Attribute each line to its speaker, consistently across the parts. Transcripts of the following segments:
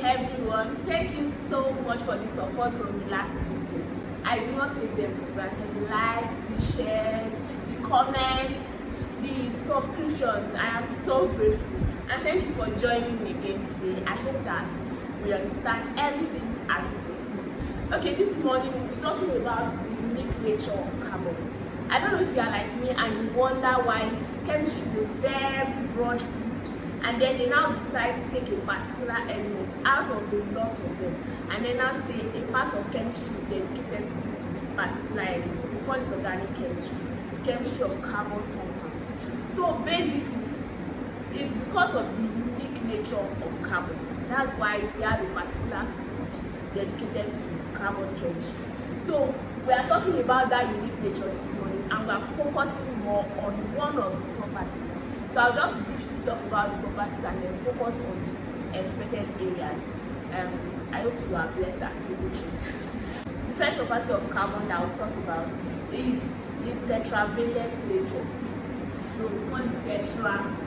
Speaker 1: everyone. Thank you so much for the support from the last video. I do not take them for granted. The likes, the shares, the comments, the subscriptions. I am so grateful. And thank you for joining me again today. I hope that we understand everything as we proceed. Okay, this morning we'll be talking about the unique nature of carbon. I don't know if you are like me and you wonder why chemistry is a very broad field, and then they now decide to take a particular element out of a lot of them, and then now say a part of chemistry is dedicated to this particular element. We call it organic chemistry, the chemistry of carbon compounds. So basically, it's because of the unique nature of carbon. That's why we have a particular field dedicated to carbon chemistry. So we are talking about that unique nature this morning, and we are focusing more on one of the properties. So I'll just briefly talk about the properties and then focus on the expected areas. I hope you are blessed as you listen. The first property of carbon that we'll talk about is its tetravalent nature. So we call it tetravalence.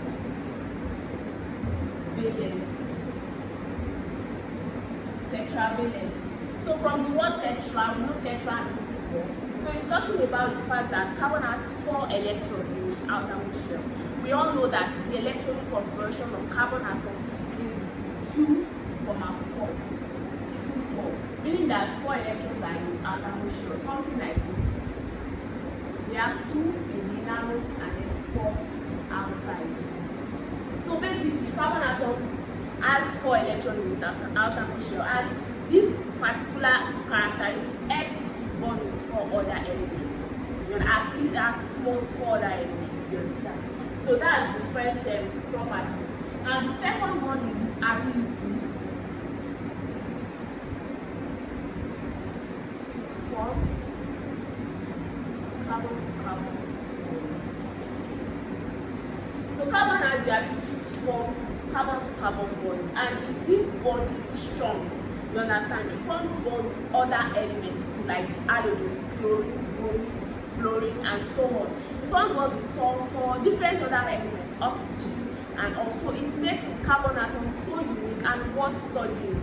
Speaker 1: Tetravalence. So from the word tetra, we know tetra means 4. So it's talking about the fact that carbon has 4 electrons in its outermost shell. We all know that the electronic configuration of carbon atom is 2, 4. 2, 4. Meaning that 4 electrons are in its outermost shell, something like this. We have 2 in the innermost and then 4 outside. So basically, carbon atom has 4 electrons in its outermost shell, and this particular characteristic helps to bond with 4 other elements. You know, at least at most 4 other elements, you understand? So that's the first property. And the second one is its ability to form carbon-to-carbon bonds. So carbon has the ability to form carbon-to-carbon bonds, and this bond is strong. You understand? It forms bond with other elements too, like the halogens, chlorine, bromine, fluorine, and so on. It forms bond with sulfur, different other elements, oxygen, and also it makes carbon atoms so unique and worth studying.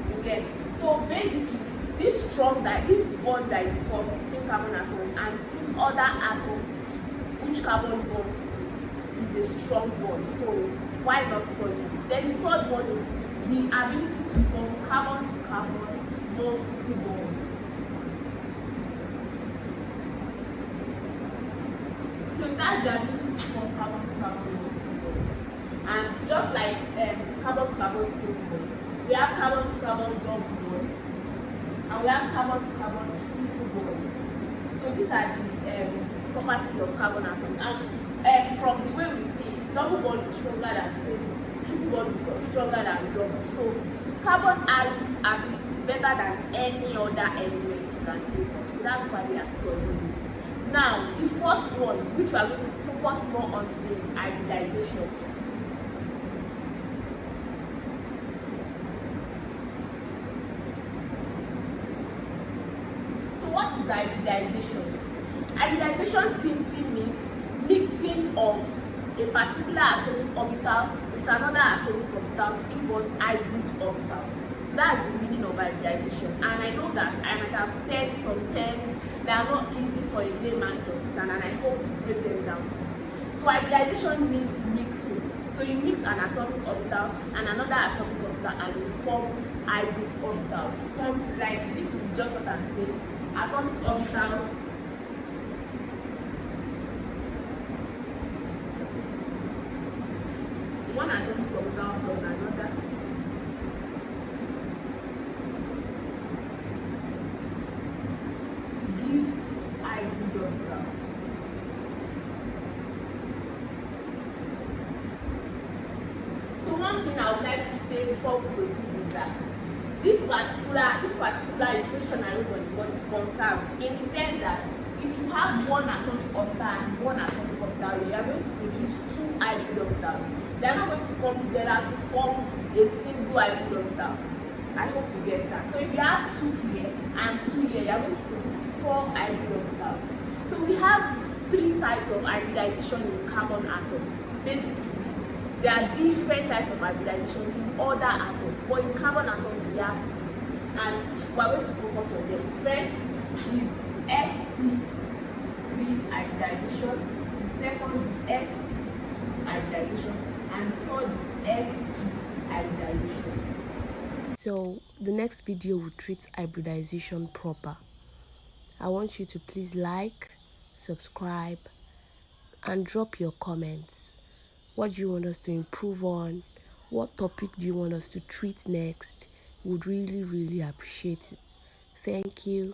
Speaker 1: You get? So basically, this bond that is formed between carbon atoms and between other atoms, which carbon bonds to, is a strong bond. So why not study it? Then the third one is the ability to form carbon-to-carbon multiple bonds. So that's the ability to form carbon-to-carbon multiple bonds. And just like carbon-to-carbon stable bonds, we have carbon-to-carbon double bonds, and we have carbon-to-carbon triple bonds. So these are the properties of carbon atoms. And from the way we see it, double bond is stronger than single. Triple bond is stronger than double. So carbon has this ability better than any other element you can think of. So that's why we are studying it. Now, the fourth one, which we are going to focus more on today, is hybridization. So what is hybridization? Hybridization simply means mixing of a particular atomic orbital with another atomic orbital to give us hybrid orbitals. So that's the meaning of hybridization. And I know that I might have said some terms that are not easy for a layman to understand, and I hope to break them down to you. So hybridization means mixing. So you mix an atomic orbital and another atomic orbital and you form hybrid orbitals. So like this is just what I'm saying. Atomic orbitals one atomic orbital plus another to give hybrid orbitals. So one thing I would like to say before we proceed is that this particular equation I wrote on the board is conserved in the sense that if you have one atomic orbital and one atomic orbital, you are going to produce 2 hybrid orbitals. They are not going to come together to form a single hybrid orbital. I hope you get that. So if you have 2 here and 2 here, you are going to produce 4 hybrid orbitals. So we have 3 types of hybridization in carbon atom. Basically, there are different types of hybridization in other atoms, but in carbon atoms we have three, and we are going to focus on them. First is sp3 hybridization, the second is sp hybridization, and the third is sp hybridization.
Speaker 2: So the next video will treat hybridization proper. I want you to please like, subscribe, and drop your comments. What do you want us to improve on? What topic do you want us to treat next? We would really, really appreciate it. Thank you.